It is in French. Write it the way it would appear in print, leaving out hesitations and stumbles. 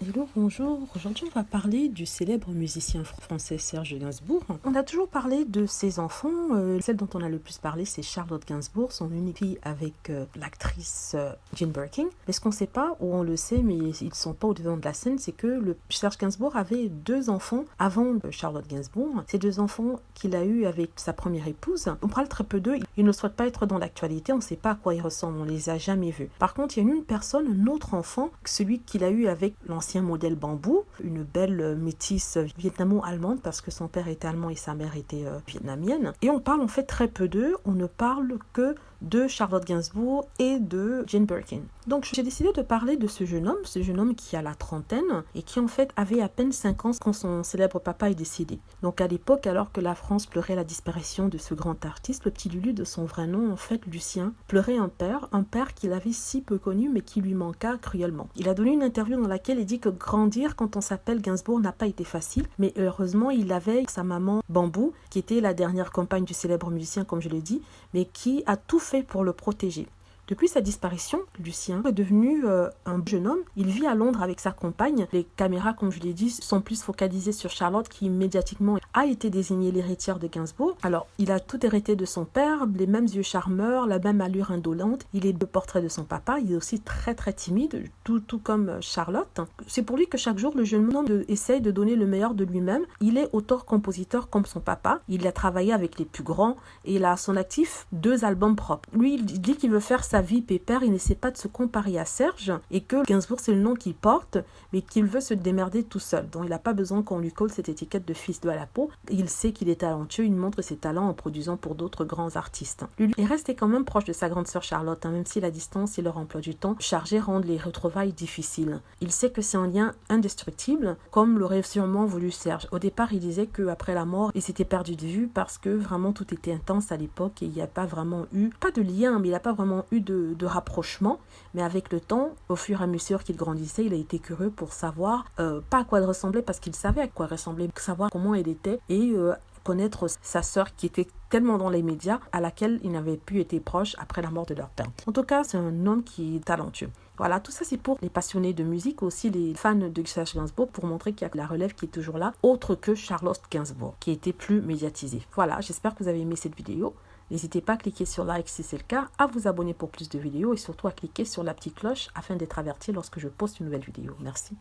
Hello, bonjour. Aujourd'hui, on va parler du célèbre musicien français Serge Gainsbourg. On a toujours parlé de ses enfants. Celle dont on a le plus parlé, c'est Charlotte Gainsbourg, son unique fille avec l'actrice Jane Birkin. Mais ce qu'on ne sait pas, ou on le sait, mais ils ne sont pas au devant de la scène, c'est que Serge Gainsbourg avait 2 enfants avant Charlotte Gainsbourg. Ces 2 enfants qu'il a eus avec sa première épouse. On parle très peu d'eux. Ils ne souhaitent pas être dans l'actualité. On ne sait pas à quoi ils ressemblent. On ne les a jamais vus. Par contre, il y a une personne, un autre enfant, celui qu'il a eu avec l'ancien modèle Bambou, une belle métisse vietnamo-allemande parce que son père était allemand et sa mère était vietnamienne. Et on parle en fait très peu d'eux, on ne parle que de Charlotte Gainsbourg et de Jane Birkin. Donc j'ai décidé de parler de ce jeune homme qui a la trentaine et qui en fait avait à peine 5 ans quand son célèbre papa est décédé. Donc à l'époque, alors que la France pleurait la disparition de ce grand artiste, le petit Lulu de son vrai nom, en fait Lucien, pleurait un père qu'il avait si peu connu mais qui lui manqua cruellement. Il a donné une interview dans laquelle il dit que grandir quand on s'appelle Gainsbourg n'a pas été facile, mais heureusement il avait sa maman Bambou, qui était la dernière compagne du célèbre musicien comme je l'ai dit, mais qui a tout fait pour le protéger. Depuis sa disparition, Lucien est devenu un jeune homme. Il vit à Londres avec sa compagne. Les caméras, comme je l'ai dit, sont plus focalisées sur Charlotte qui médiatiquement a été désignée l'héritière de Gainsbourg. Alors, il a tout hérité de son père, les mêmes yeux charmeurs, la même allure indolente. Il est le portrait de son papa. Il est aussi très très timide, tout comme Charlotte. C'est pour lui que chaque jour, le jeune homme essaye de donner le meilleur de lui-même. Il est auteur-compositeur comme son papa. Il a travaillé avec les plus grands et il a à son actif 2 albums propres. Lui, il dit qu'il veut faire sa vie pépère, il n'essaie pas de se comparer à Serge et que Gainsbourg c'est le nom qu'il porte mais qu'il veut se démerder tout seul. Donc il n'a pas besoin qu'on lui colle cette étiquette de fils de à la peau. Il sait qu'il est talentueux, il montre ses talents en produisant pour d'autres grands artistes. Lui est resté quand même proche de sa grande sœur Charlotte, même si la distance et leur emploi du temps chargé rendent les retrouvailles difficiles. Il sait que c'est un lien indestructible comme l'aurait sûrement voulu Serge. Au départ il disait qu'après la mort il s'était perdu de vue parce que vraiment tout était intense à l'époque et il n'y a pas vraiment eu, pas de lien, mais il n'a pas vraiment eu de rapprochement, mais avec le temps, au fur et à mesure qu'il grandissait, il a été curieux pour savoir, pas à quoi elle ressemblait, parce qu'il savait à quoi elle ressemblait, savoir comment elle était, et connaître sa sœur qui était tellement dans les médias, à laquelle il n'avait plus été proche après la mort de leur père. En tout cas, c'est un homme qui est talentueux. Voilà, tout ça c'est pour les passionnés de musique, aussi les fans de Serge Gainsbourg, pour montrer qu'il y a la relève qui est toujours là, autre que Charlotte Gainsbourg, qui était plus médiatisée. Voilà, j'espère que vous avez aimé cette vidéo. N'hésitez pas à cliquer sur like si c'est le cas, à vous abonner pour plus de vidéos et surtout à cliquer sur la petite cloche afin d'être averti lorsque je poste une nouvelle vidéo. Merci.